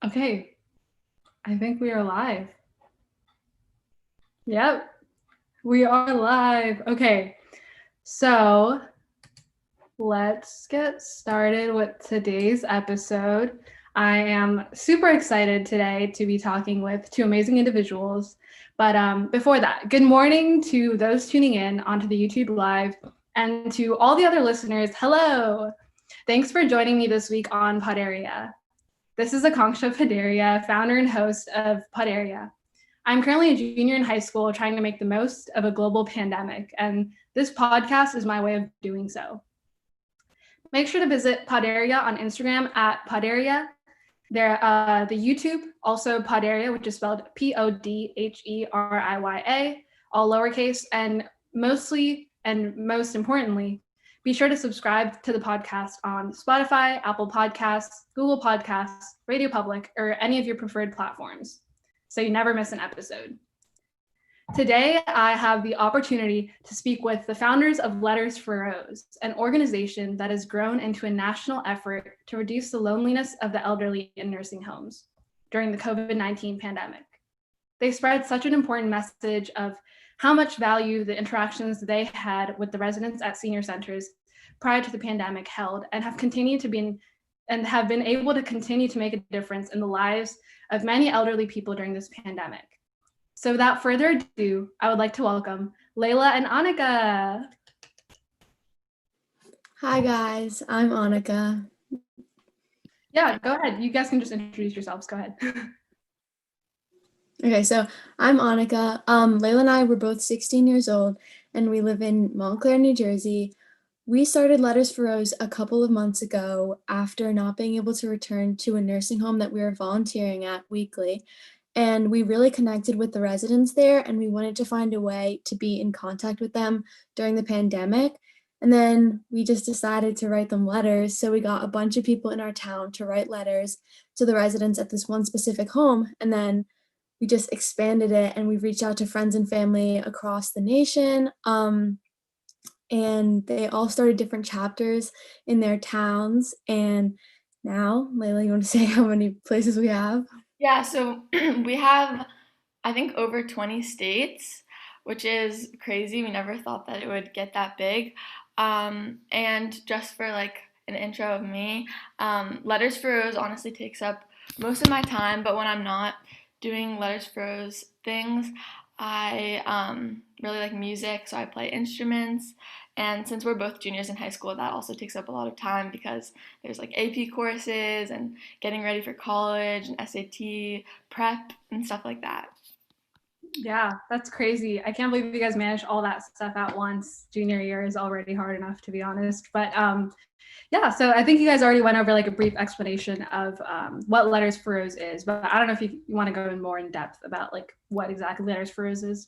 Okay, I think we are live. Yep, we are live. Okay, so let's get started with today's episode. I am super excited today to be talking with two amazing individuals. But before that, good morning to those tuning in onto the YouTube Live and to all the other listeners. Hello. Thanks for joining me this week on Podheriya. This is Annika Podheriya, founder and host of Podheriya. I'm currently a junior in high school trying to make the most of a global pandemic, and this podcast is my way of doing so. Make sure to visit Podheriya on Instagram at Podheriya. The YouTube, also Podheriya, which is spelled Podheriya, all lowercase, and mostly and most importantly, be sure to subscribe to the podcast on Spotify, Apple Podcasts, Google Podcasts, Radio Public, or any of your preferred platforms, so you never miss an episode. Today, I have the opportunity to speak with the founders of Letters for a Rose, an organization that has grown into a national effort to reduce the loneliness of the elderly in nursing homes during the COVID-19 pandemic. They spread such an important message of how much value the interactions they had with the residents at senior centers prior to the pandemic held, and have been able to continue to make a difference in the lives of many elderly people during this pandemic. So without further ado, I would like to welcome Layla and Annika. Hi guys, I'm Annika. Yeah, go ahead. You guys can just introduce yourselves. Go ahead. Okay, so I'm Annika. Layla and I were both 16 years old, and we live in Montclair, New Jersey. We started Letters for Rose a couple of months ago after not being able to return to a nursing home that we were volunteering at weekly. And we really connected with the residents there, and we wanted to find a way to be in contact with them during the pandemic. And then we just decided to write them letters. So we got a bunch of people in our town to write letters to the residents at this one specific home. And then we just expanded it, and we reached out to friends and family across the nation. And they all started different chapters in their towns. And now, Layla, you want to say how many places we have? Yeah, so we have, I think, over 20 states, which is crazy. We never thought that it would get that big. And just for like an intro of me, Letters for Rose honestly takes up most of my time, but when I'm not doing Letters for Rose things, I really like music, so I play instruments. And since we're both juniors in high school, that also takes up a lot of time because there's like AP courses and getting ready for college and SAT prep and stuff like that. Yeah, that's crazy. I can't believe you guys managed all that stuff at once. Junior year is already hard enough, to be honest. But yeah, so I think you guys already went over like a brief explanation of what Letters for Rose is, but I don't know if you want to go in more in depth about like what exactly Letters for Rose is.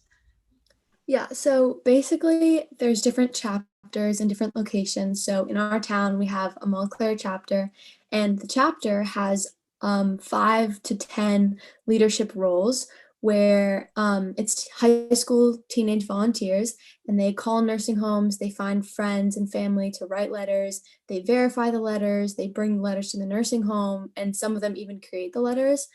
Yeah, so basically there's different chapters in different locations. So in our town, we have a Montclair chapter, and the chapter has 5 to 10 leadership roles where it's high school teenage volunteers, and they call nursing homes, they find friends and family to write letters, they verify the letters, they bring letters to the nursing home, and some of them even create the letters.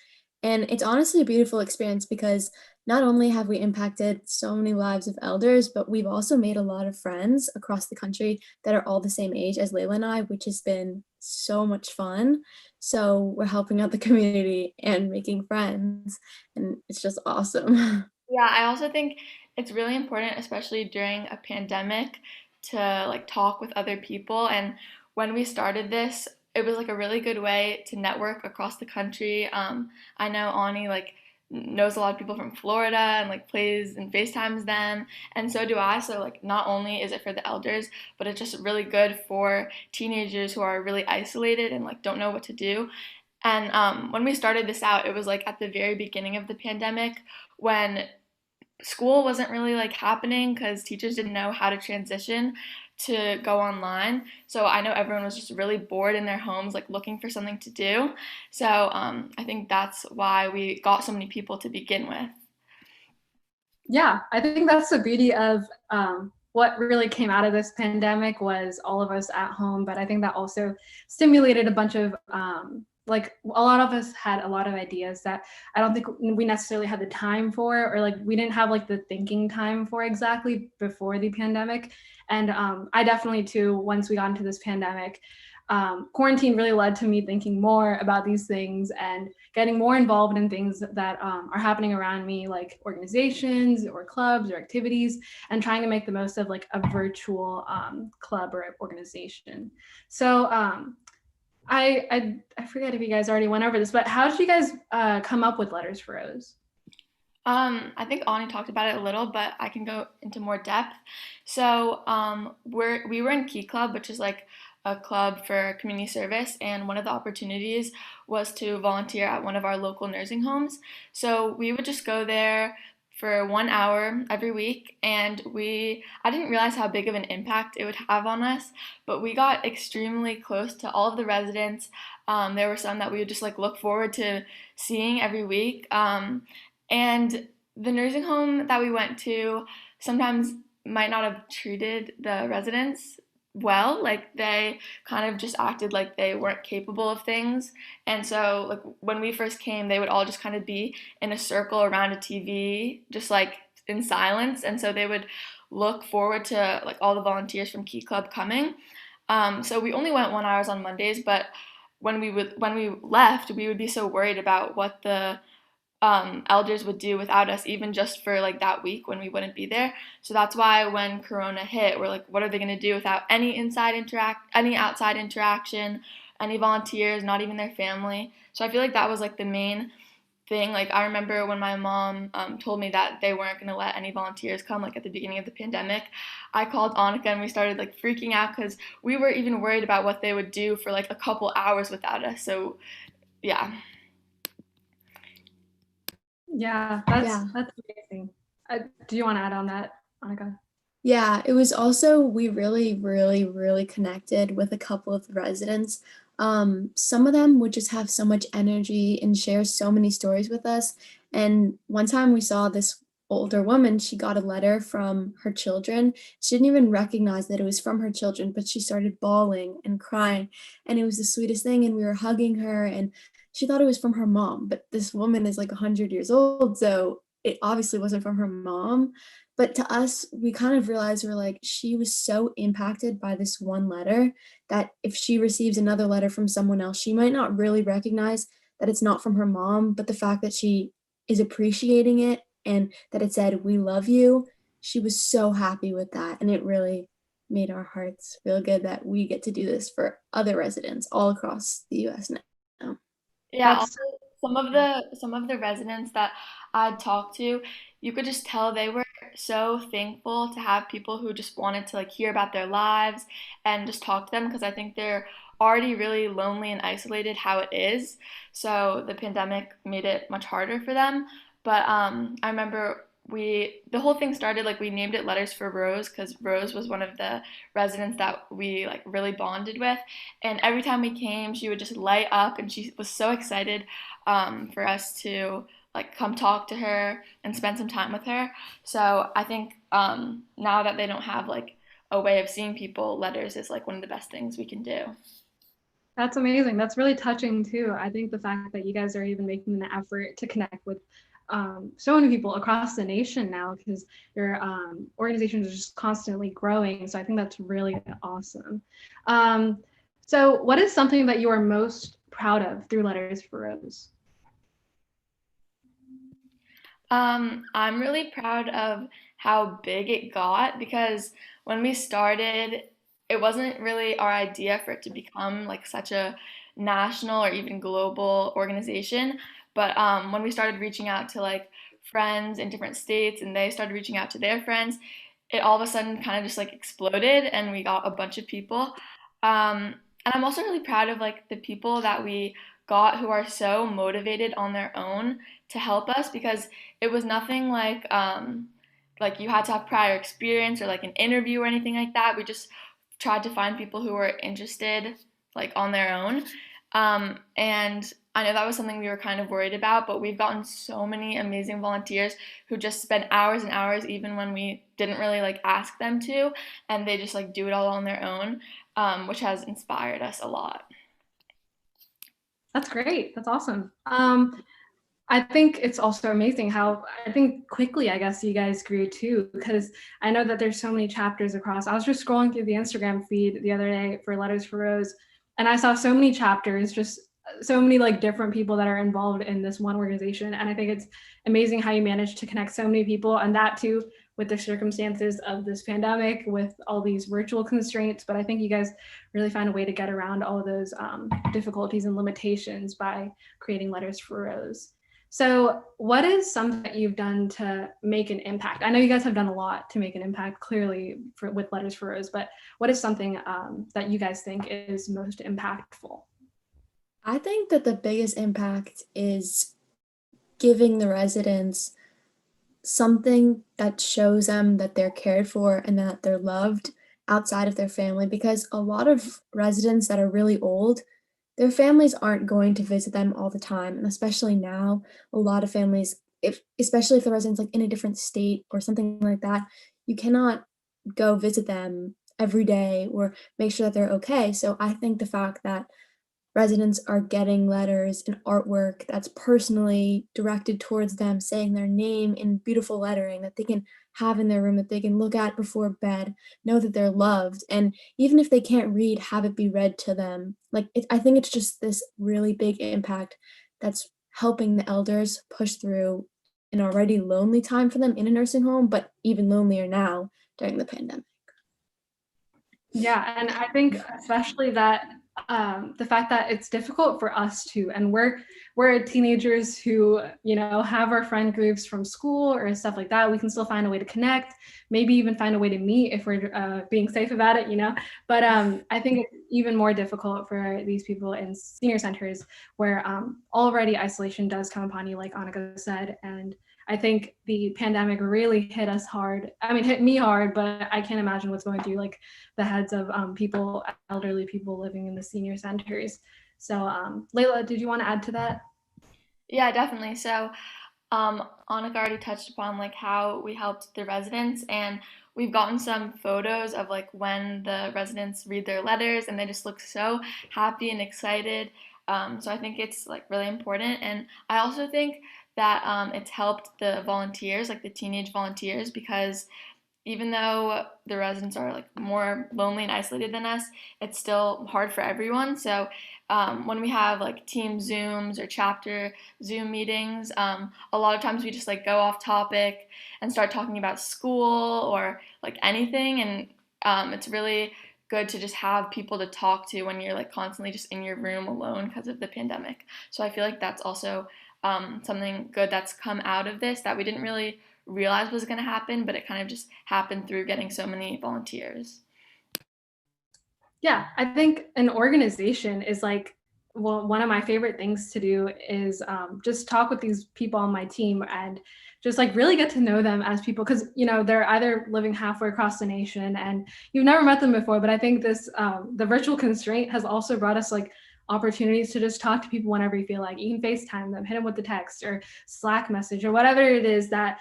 And it's honestly a beautiful experience because not only have we impacted so many lives of elders, but we've also made a lot of friends across the country that are all the same age as Layla and I, which has been so much fun. So we're helping out the community and making friends, and it's just awesome. Yeah, I also think it's really important, especially during a pandemic, to like talk with other people. And when we started this, it was like a really good way to network across the country. I know Ani like knows a lot of people from Florida and like plays and FaceTimes them, and so do I. So like not only is it for the elders, but it's just really good for teenagers who are really isolated and like don't know what to do. And when we started this out, it was like at the very beginning of the pandemic when school wasn't really like happening because teachers didn't know how to transition to go online. So I know everyone was just really bored in their homes, like looking for something to do. So I think that's why we got so many people to begin with. Yeah, I think that's the beauty of what really came out of this pandemic was all of us at home, but I think that also stimulated a bunch of like a lot of us had a lot of ideas that I don't think we necessarily had the time for, or like we didn't have like the thinking time for exactly before the pandemic. And I definitely too, once we got into this pandemic, quarantine really led to me thinking more about these things and getting more involved in things that are happening around me, like organizations or clubs or activities, and trying to make the most of like a virtual club or organization. So I forget if you guys already went over this, but how did you guys come up with Letters for Rose? I think Ani talked about it a little, but I can go into more depth. So, we were in Key Club, which is like a club for community service, and one of the opportunities was to volunteer at one of our local nursing homes. So we would just go there for 1 hour every week, and I didn't realize how big of an impact it would have on us, but we got extremely close to all of the residents. There were some that we would just like look forward to seeing every week. And the nursing home that we went to sometimes might not have treated the residents well. Like they kind of just acted like they weren't capable of things. And so, like when we first came, they would all just kind of be in a circle around a TV, just like in silence. And so they would look forward to like all the volunteers from Key Club coming. So we only went 1 hour on Mondays, but when we left, we would be so worried about what the elders would do without us, even just for like that week when we wouldn't be there. So that's why when Corona hit, we're like, what are they going to do without any outside interaction, any volunteers, not even their family? So I feel like that was like the main thing. Like I remember when my mom told me that they weren't going to let any volunteers come, like at the beginning of the pandemic, I called Annika and we started like freaking out because we were even worried about what they would do for like a couple hours without us. So yeah. Yeah, Yeah. that's amazing. Do you want to add on that, Annika? Yeah, it was also, we really, really, really connected with a couple of the residents. Some of them would just have so much energy and share so many stories with us. And one time we saw this older woman, she got a letter from her children. She didn't even recognize that it was from her children, but she started bawling and crying. And it was the sweetest thing. And we were hugging her, and she thought it was from her mom. But this woman is like 100 years old, so it obviously wasn't from her mom. But to us, we kind of realized, we're like, she was so impacted by this one letter that if she receives another letter from someone else, she might not really recognize that it's not from her mom, but the fact that she is appreciating it and that it said, "We love you," she was so happy with that. And it really made our hearts feel good that we get to do this for other residents all across the US now. Yeah, That's also some of the residents that I'd talked to, you could just tell they were so thankful to have people who just wanted to like hear about their lives and just talk to them because I think they're already really lonely and isolated how it is. So the pandemic made it much harder for them. But I remember the whole thing started like we named it Letters for Rose because Rose was one of the residents that we like really bonded with, and every time we came, she would just light up, and she was so excited for us to like come talk to her and spend some time with her. So I think now that they don't have like a way of seeing people, letters is like one of the best things we can do. That's amazing. That's really touching too. I think the fact that you guys are even making an effort to connect with so many people across the nation now, because your organizations are just constantly growing. So I think that's really awesome. Um, so, what is something that you are most proud of through Letters for Rose? I'm really proud of how big it got because when we started, it wasn't really our idea for it to become like such a national or even global organization. But when we started reaching out to like friends in different states and they started reaching out to their friends, it all of a sudden kind of just like exploded and we got a bunch of people. And I'm also really proud of like the people that we got who are so motivated on their own to help us because it was nothing like you had to have prior experience or like an interview or anything like that. We just tried to find people who were interested like on their own. And I know that was something we were kind of worried about, but we've gotten so many amazing volunteers who just spend hours and hours even when we didn't really like ask them to, and they just like do it all on their own, which has inspired us a lot. That's great. That's awesome. I think it's also amazing how I think quickly, I guess, you guys grew too, because I know that there's so many chapters across. I was just scrolling through the Instagram feed the other day for Letters for Rose, and I saw so many chapters, just so many like different people that are involved in this one organization. And I think it's amazing how you managed to connect so many people, and that too with the circumstances of this pandemic, with all these virtual constraints. But I think you guys really find a way to get around all of those difficulties and limitations by creating Letters for Rose. So, what is something that you've done to make an impact? I know you guys have done a lot to make an impact, clearly, with Letters for Rose, but what is something that you guys think is most impactful? I think that the biggest impact is giving the residents something that shows them that they're cared for and that they're loved outside of their family, because a lot of residents that are really old, their families aren't going to visit them all the time, and especially now, a lot of families, if especially if the resident's, like, in a different state or something like that, you cannot go visit them every day or make sure that they're okay, so I think the fact that residents are getting letters and artwork that's personally directed towards them, saying their name in beautiful lettering that they can have in their room, that they can look at before bed, know that they're loved, and even if they can't read, have it be read to them. Like, I think it's just this really big impact that's helping the elders push through an already lonely time for them in a nursing home, but even lonelier now during the pandemic. Yeah, and I think especially that the fact that it's difficult for us to, and we're teenagers who have our friend groups from school or stuff like that. We can still find a way to connect, maybe even find a way to meet if we're being safe about it. But I think it's even more difficult for these people in senior centers where already isolation does come upon you, like Annika said, and I think the pandemic really hit us hard. I mean, hit me hard, but I can't imagine what's going through like the heads of people, elderly people living in the senior centers. So, Layla, did you want to add to that? Yeah, definitely. So, Annika already touched upon like how we helped the residents, and we've gotten some photos of like when the residents read their letters, and they just look so happy and excited. So I think it's like really important, and I also think that it's helped the volunteers, like the teenage volunteers, because even though the residents are like more lonely and isolated than us, it's still hard for everyone. So when we have like team Zooms or chapter Zoom meetings, a lot of times we just like go off topic and start talking about school or like anything, and it's really good to just have people to talk to when you're like constantly just in your room alone because of the pandemic. So I feel like that's also something good that's come out of this that we didn't really realize was going to happen, but it kind of just happened through getting so many volunteers. Yeah, I think an organization is like, well, one of my favorite things to do is just talk with these people on my team and just like really get to know them as people, because they're either living halfway across the nation and you've never met them before. But I think this the virtual constraint has also brought us like opportunities to just talk to people whenever you feel like. You can FaceTime them, hit them with the text or Slack message or whatever it is that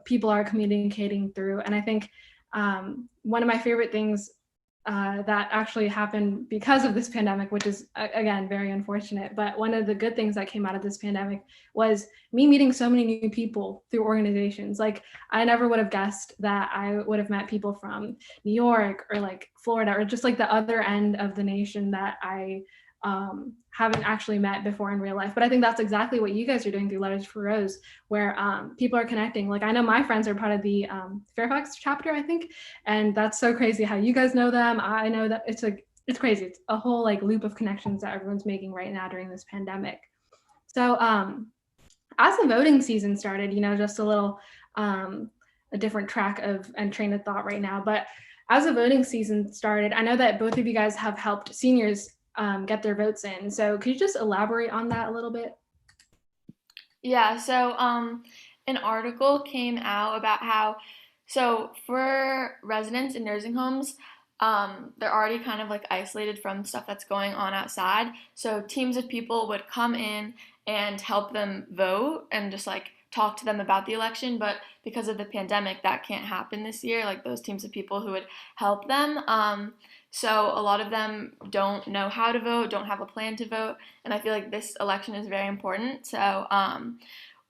people are communicating through. And I think one of my favorite things that actually happened because of this pandemic, which is again very unfortunate. But one of the good things that came out of this pandemic was me meeting so many new people through organizations. Like I never would have guessed that I would have met people from New York or like Florida or just like the other end of the nation that I haven't actually met before in real life. But I think that's exactly what you guys are doing through Letters for Rose, where people are connecting. Like I know my friends are part of the Fairfax chapter, I think, and that's so crazy how you guys know them. I know that it's crazy. It's a whole like loop of connections that everyone's making right now during this pandemic. So as the voting season started, just a little a different track of and train of thought right now, but as the voting season started, I know that both of you guys have helped seniors get their votes in. So could you just elaborate on that a little bit? Yeah, so an article came out about how, so for residents in nursing homes, they're already kind of like isolated from stuff that's going on outside. So teams of people would come in and help them vote and just like talk to them about the election. But because of the pandemic, that can't happen this year. Like those teams of people who would help them, So a lot of them don't know how to vote, don't have a plan to vote, and I feel like this election is very important. So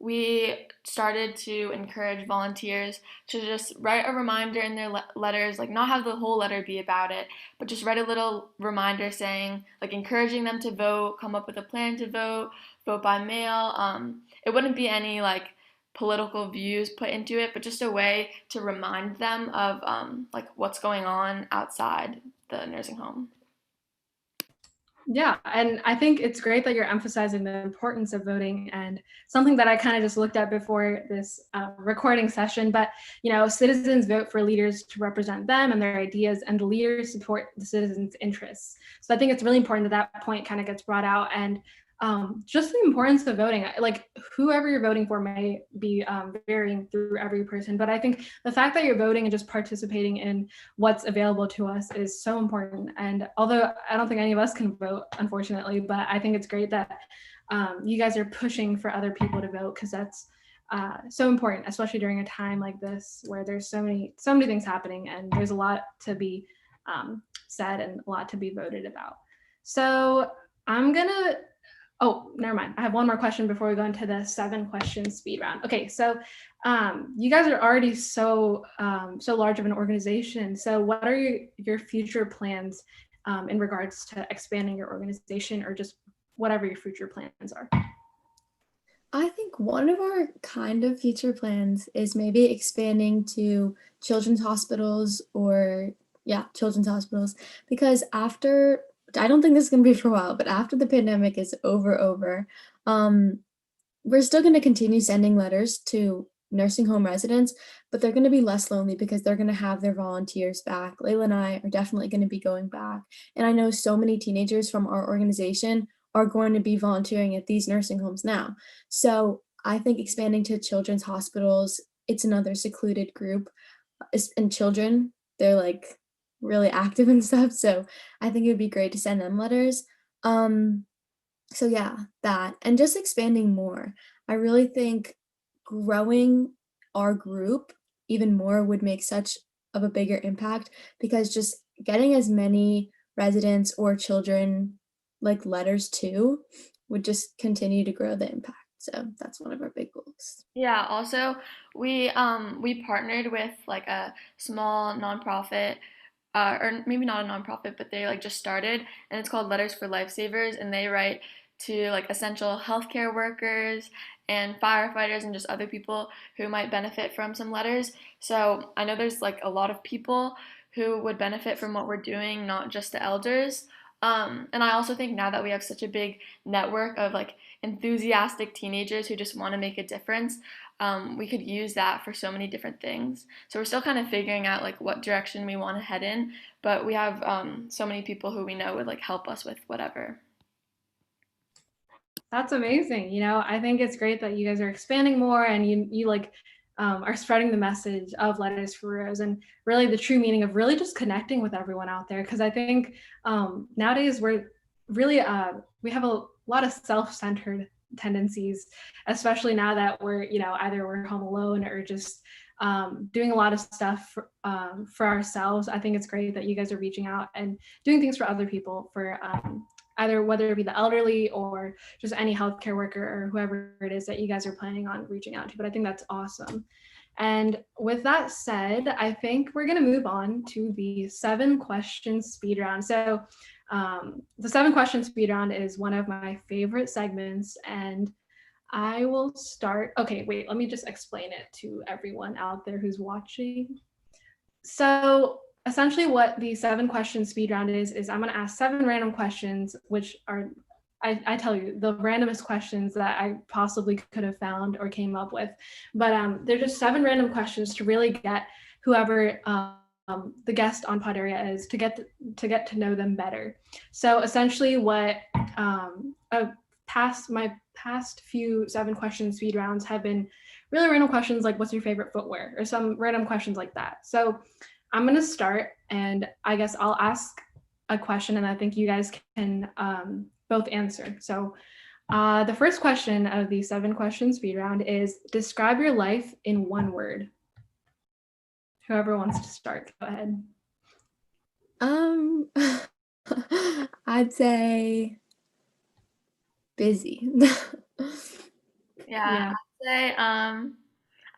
we started to encourage volunteers to just write a reminder in their letters, like not have the whole letter be about it, but just write a little reminder saying, like encouraging them to vote, come up with a plan to vote, vote by mail. It wouldn't be any like political views put into it, but just a way to remind them of like what's going on outside the nursing home. Yeah, and I think it's great that you're emphasizing the importance of voting, and something that I kind of just looked at before this recording session. But citizens vote for leaders to represent them and their ideas, and the leaders support the citizens' interests. So I think it's really important that that point kind of gets brought out, and just the importance of voting. Like whoever you're voting for may be varying through every person, but I think the fact that you're voting and just participating in what's available to us is so important. And although I don't think any of us can vote, unfortunately, but I think it's great that you guys are pushing for other people to vote, because that's so important, especially during a time like this where there's so many things happening and there's a lot to be said and a lot to be voted about. So I'm gonna Oh, never mind. I have one more question before we go into the 7-question speed round. Okay, so you guys are already so large of an organization. So what are your future plans in regards to expanding your organization, or just whatever your future plans are? I think one of our kind of future plans is maybe expanding to children's hospitals, or yeah, children's hospitals, because after, I don't think this is gonna be for a while, but after the pandemic is over, um, we're still gonna continue sending letters to nursing home residents, but they're gonna be less lonely because they're gonna have their volunteers back. Layla and I are definitely gonna be going back, and I know so many teenagers from our organization are going to be volunteering at these nursing homes now. So I think expanding to children's hospitals, it's another secluded group, and children, they're like really active and stuff. So I think it would be great to send them letters. Um, so yeah, that and just expanding more. I really think growing our group even more would make such of a bigger impact, because just getting as many residents or children like letters too would just continue to grow the impact. So that's one of our big goals. Yeah, also we partnered with like a small nonprofit, or maybe not a nonprofit, but they like just started, and it's called Letters for Lifesavers, and they write to like essential healthcare workers and firefighters and just other people who might benefit from some letters. So I know there's like a lot of people who would benefit from what we're doing, not just the elders. And I also think now that we have such a big network of like enthusiastic teenagers who just want to make a difference, we could use that for so many different things. So we're still kind of figuring out like what direction we want to head in, but we have so many people who we know would like help us with whatever. That's amazing. I think it's great that you guys are expanding more, and you like are spreading the message of Letters for Rose, and really the true meaning of really just connecting with everyone out there. Because I think nowadays we're really we have a lot of self-centered tendencies, especially now that we're either we're home alone or just doing a lot of stuff for ourselves. I think it's great that you guys are reaching out and doing things for other people, for either whether it be the elderly or just any healthcare worker or whoever it is that you guys are planning on reaching out to. But I think that's awesome. And with that said, I think we're going to move on to the 7-question speed round. So the 7-question speed round is one of my favorite segments, and I will start. Okay, wait, let me just explain it to everyone out there who's watching. So essentially what the 7-question speed round is I'm going to ask 7 random questions, which are, I tell you, the randomest questions that I possibly could have found or came up with. But they're just 7 random questions to really get whoever the guest on Podheriya is, to get to know them better. So essentially what my past few 7-question speed rounds have been really random questions like what's your favorite footwear, or some random questions like that. So I'm going to start, and I guess I'll ask a question, and I think you guys can both answer. So the first question of the 7-question speed round is, describe your life in 1 word. Whoever wants to start, go ahead. Um, I'd say busy. Yeah, Yeah,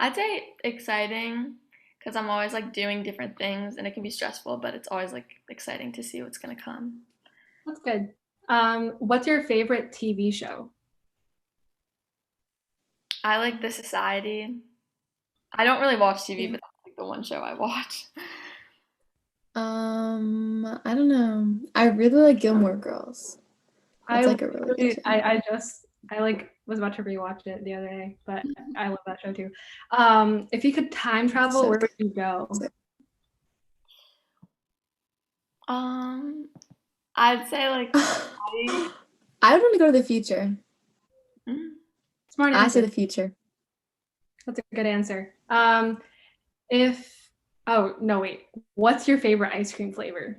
I'd say exciting because I'm always like doing different things and it can be stressful, but it's always like exciting to see what's gonna come. that's good. What's your favorite TV show? I like The Society. I don't really watch TV, Yeah. but that's like the one show I watch. I don't know. I really like Gilmore Girls. That's I like a really good literally, show. I like was about to rewatch it the other day, but I love that show too. If you could time travel, So where would good. you go? So- Um, I'd say like I, I would want to go to the future. mm, Smart I say answer. the future. That's a good answer. If oh no, wait, what's your favorite ice cream flavor?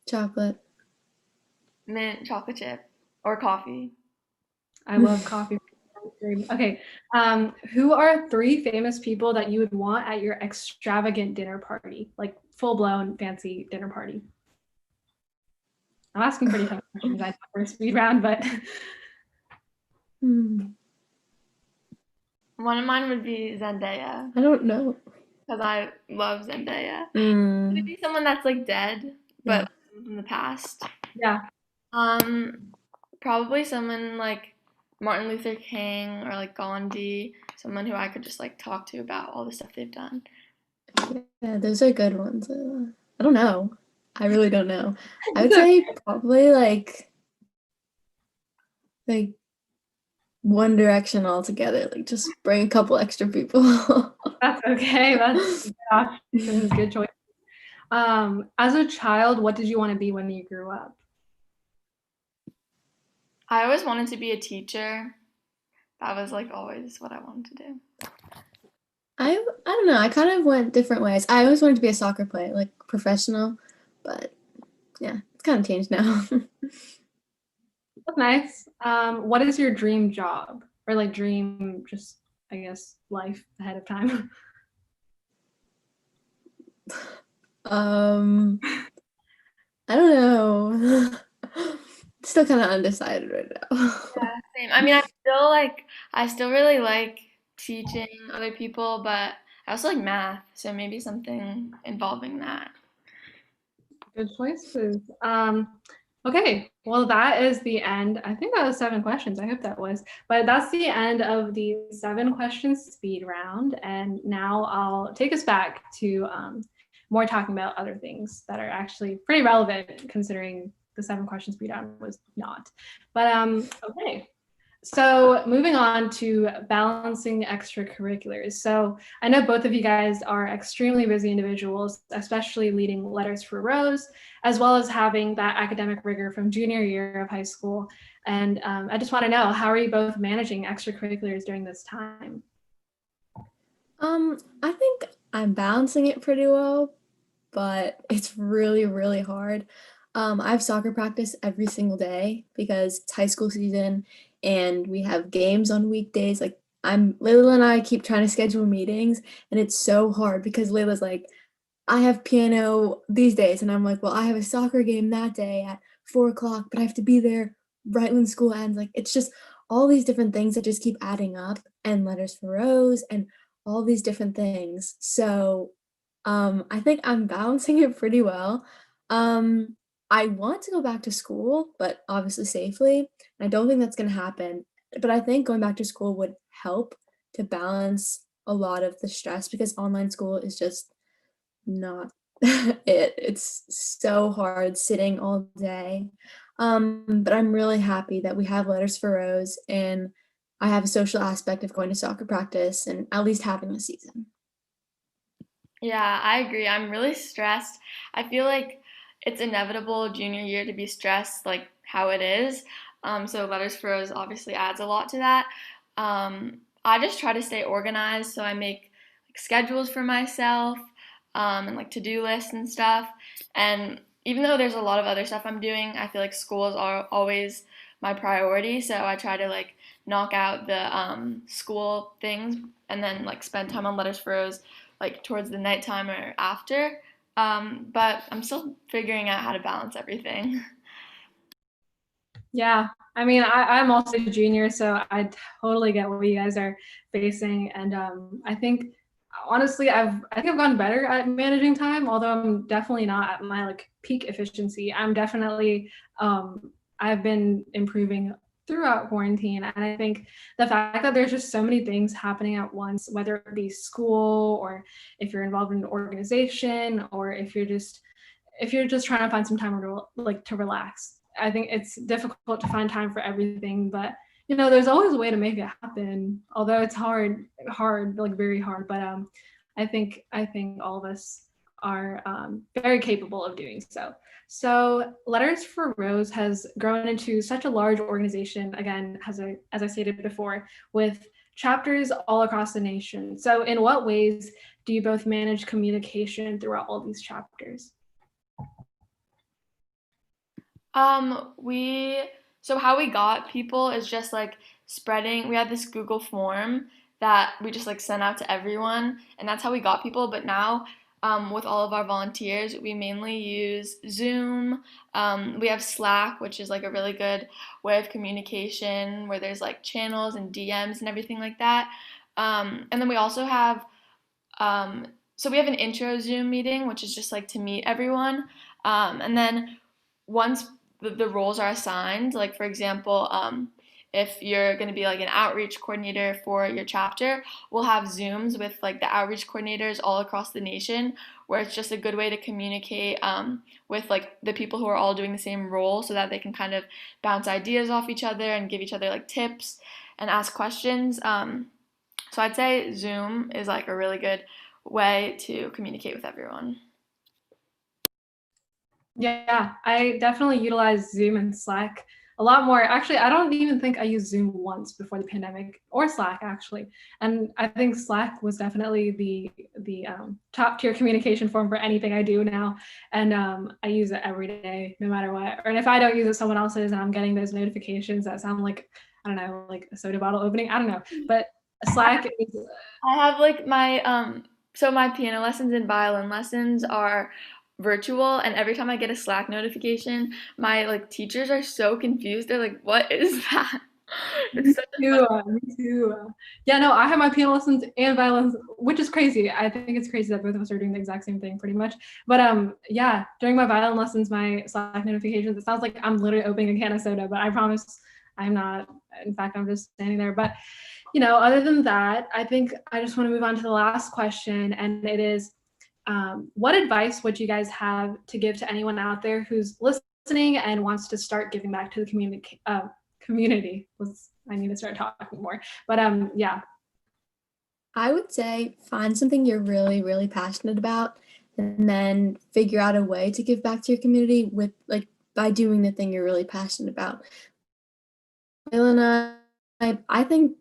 Chocolate. mint chocolate chip or coffee. I love coffee ice cream. Okay. Who are three famous people that you would want at your extravagant dinner party, like full blown fancy dinner party? I'm asking pretty tough questions. I know for a speed round, but Hmm. One of mine would be Zendaya I don't know. because I love Zendaya. It would Mm, be someone that's like dead, yeah. but in the past. yeah, Um, Probably someone like Martin Luther King or like Gandhi, someone who I could just like talk to about all the stuff they've done. Yeah, those are good ones. I don't know. I really don't know. I would it's say probably like One Direction altogether. Like just bring a couple extra people. that's okay. That's good options, good choice. As a child, what did you want to be when you grew up? I always wanted to be a teacher. That was like always what I wanted to do. I don't know. I kind of went different ways. I always wanted to be a soccer player, like professional, but yeah, it's kind of changed now. That's nice. What is your dream job or like dream, just I guess life ahead of time? Um, I don't know. Still kind of undecided right now. Yeah, same. I mean, I still really like teaching other people, but I also like math, so maybe something involving that. Good choices. Okay, well, that is the end. I think that was 7 questions. I hope that was. But that's the end of the 7 questions speed round. And now I'll take us back to more talking about other things that are actually pretty relevant considering the 7 questions speed round was not. But okay, so moving on to balancing extracurriculars. So I know both of you guys are extremely busy individuals, especially leading Letters for Rose, as well as having that academic rigor from junior year of high school. And I just want to know, how are you both managing extracurriculars during this time? I think I'm balancing it pretty well, but it's really, really hard. I have soccer practice every single day because it's high school season and we have games on weekdays. Like Layla and I keep trying to schedule meetings and it's so hard because Layla's like, I have piano these days, and I'm like, well, I have a soccer game that day at 4 o'clock, but I have to be there right when school ends. Like, it's just all these different things that just keep adding up, and Letters for Rose, and all these different things. So, I think I'm balancing it pretty well. Um, I want to go back to school, but obviously safely. I don't think that's going to happen. But I think going back to school would help to balance a lot of the stress because online school is just not it. It's so hard sitting all day. But I'm really happy that we have Letters for Rose and I have a social aspect of going to soccer practice and at least having a season. Yeah, I agree. I'm really stressed. I feel like it's inevitable junior year to be stressed, like how it is. So Letters for Rose obviously adds a lot to that. I just try to stay organized, so I make like schedules for myself, and like to-do lists and stuff. And even though there's a lot of other stuff I'm doing, I feel like schools are always my priority. So I try to like knock out the school things and then like spend time on Letters for Rose like towards the nighttime or after. But I'm still figuring out how to balance everything. Yeah, I mean, I'm also a junior, so I totally get what you guys are facing, and I think honestly, I think I've gotten better at managing time, although I'm definitely not at my like peak efficiency. I'm definitely I've been improving throughout quarantine, and I think the fact that there's just so many things happening at once, whether it be school or if you're involved in an organization or if you're just trying to find some time to relax. I think it's difficult to find time for everything, but there's always a way to make it happen. Although it's hard, like very hard. But I think all of us are very capable of doing so. So Letters for Rose has grown into such a large organization. Again, as I stated before, with chapters all across the nation. So in what ways do you both manage communication throughout all these chapters? We so how we got people is just like spreading. We had this Google form that we just like sent out to everyone, and that's how we got people. But now, with all of our volunteers, we mainly use Zoom. We have Slack, which is like a really good way of communication where there's like channels and DMs and everything like that. And then we also have so we have an intro Zoom meeting, which is just like to meet everyone. And then once the roles are assigned, like for example, if you're going to be like an outreach coordinator for your chapter, we'll have Zooms with like the outreach coordinators all across the nation, where it's just a good way to communicate with like the people who are all doing the same role, so that they can kind of bounce ideas off each other and give each other like tips and ask questions. So I'd say Zoom is like a really good way to communicate with everyone. Yeah, I definitely utilize Zoom and Slack a lot more. Actually, I don't even think I used Zoom once before the pandemic, or Slack actually. And I think Slack was definitely the top tier communication form for anything I do now. And I use it every day, no matter what. And if I don't use it, someone else is, and I'm getting those notifications that sound like, I don't know, like a soda bottle opening. I don't know, but Slack is. I have like my piano lessons and violin lessons are virtual, and every time I get a Slack notification, my like teachers are so confused. They're like, "What is that?" Me It's such a fun. too. Me too. Yeah, no, I have my piano lessons and violins, which is crazy. I think it's crazy that both of us are doing the exact same thing, pretty much. But yeah, during my violin lessons, my Slack notifications, it sounds like I'm literally opening a can of soda, but I promise I'm not. In fact, I'm just standing there. But other than that, I think I just want to move on to the last question, and it is, what advice would you guys have to give to anyone out there who's listening and wants to start giving back to the community? I need to start talking more. But yeah. I would say find something you're really, really passionate about and then figure out a way to give back to your community with like by doing the thing you're really passionate about. Layla and I think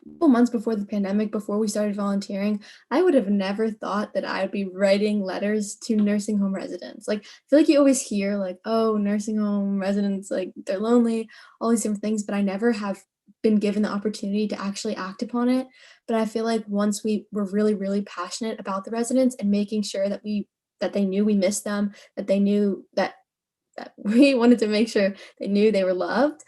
a couple months before the pandemic, before we started volunteering, I would have never thought that I would be writing letters to nursing home residents. Like, I feel like you always hear, like, oh, nursing home residents, like, they're lonely, all these different things, but I never have been given the opportunity to actually act upon it. But I feel like once we were really, really passionate about the residents and making sure that they knew we missed them, that they knew that we wanted to make sure they knew they were loved.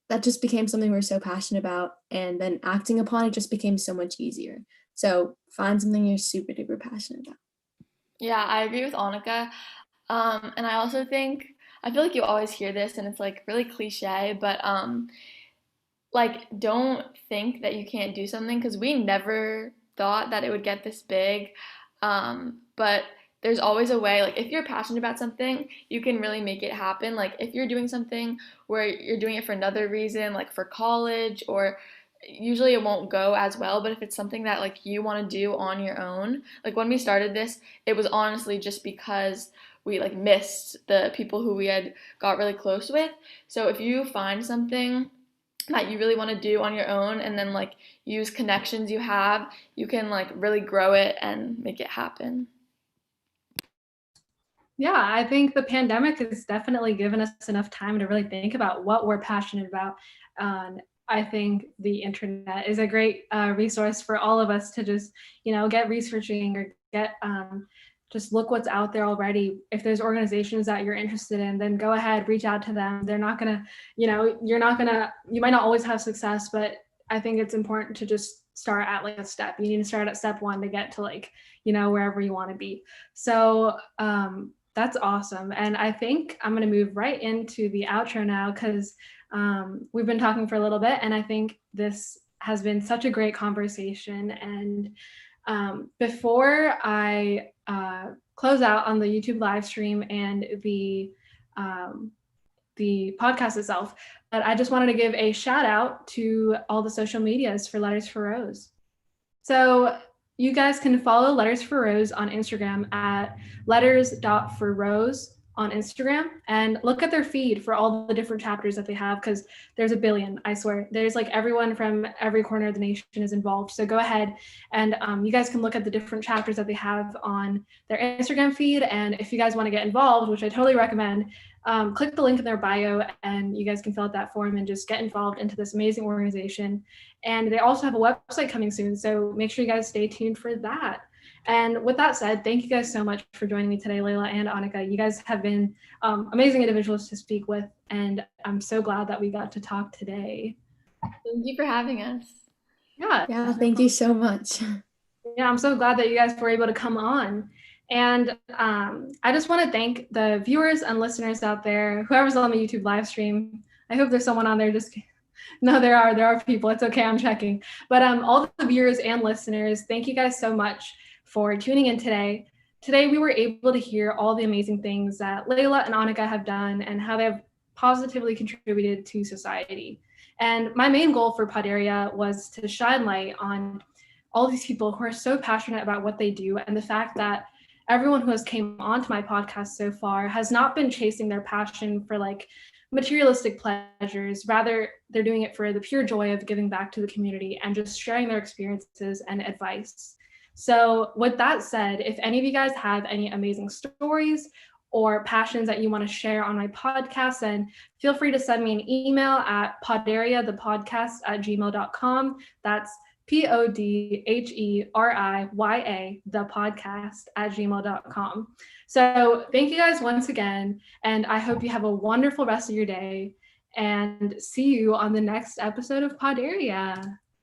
That just became something we are so passionate about, and then acting upon it just became so much easier. So find something you're super duper passionate about. Yeah, I agree with Annika. And I also think I feel like you always hear this, and it's like really cliche, but like don't think that you can't do something, because we never thought that it would get this big. But there's always a way. Like if you're passionate about something, you can really make it happen. Like if you're doing something where you're doing it for another reason, like for college, or usually it won't go as well, but if it's something that like you want to do on your own, like when we started this, it was honestly just because we like missed the people who we had got really close with. So if you find something that you really want to do on your own, and then like use connections you have, you can like really grow it and make it happen. Yeah, I think the pandemic has definitely given us enough time to really think about what we're passionate about. I think the internet is a great resource for all of us to just, get researching or get just look what's out there already. If there's organizations that you're interested in, then go ahead, reach out to them. They're not gonna, you might not always have success, but I think it's important to just start at like a step. You need to start at step 1 to get to like, wherever you want to be. So that's awesome. And I think I'm going to move right into the outro now, because we've been talking for a little bit, and I think this has been such a great conversation. And before I close out on the YouTube live stream and the podcast itself, but I just wanted to give a shout out to all the social medias for Letters for Rose. So you guys can follow Letters for Rose on Instagram at letters.forrose on Instagram, and look at their feed for all the different chapters that they have, because there's a billion, I swear. There's like everyone from every corner of the nation is involved. So go ahead and you guys can look at the different chapters that they have on their Instagram feed. And if you guys want to get involved, which I totally recommend, click the link in their bio and you guys can fill out that form and just get involved into this amazing organization. And they also have a website coming soon, so make sure you guys stay tuned for that. And with that said, thank you guys so much for joining me today, Layla and Annika. You guys have been amazing individuals to speak with, and I'm so glad that we got to talk today. Thank you for having us. Yeah, thank you so much. Yeah, I'm so glad that you guys were able to come on. And I just want to thank the viewers and listeners out there, whoever's on the YouTube live stream. I hope there's someone on there. No, there are people. It's okay, I'm checking. But all the viewers and listeners, thank you guys so much for tuning in today. Today, we were able to hear all the amazing things that Layla and Annika have done and how they have positively contributed to society. And my main goal for Podheriya was to shine light on all these people who are so passionate about what they do, and the fact that everyone who has came onto my podcast so far has not been chasing their passion for like materialistic pleasures. Rather, they're doing it for the pure joy of giving back to the community and just sharing their experiences and advice. So with that said, if any of you guys have any amazing stories or passions that you want to share on my podcast, then feel free to send me an email at podheriya@gmail.com. That's PODHERIYA, thepodcast@gmail.com. So thank you guys once again, and I hope you have a wonderful rest of your day, and see you on the next episode of Podheriya.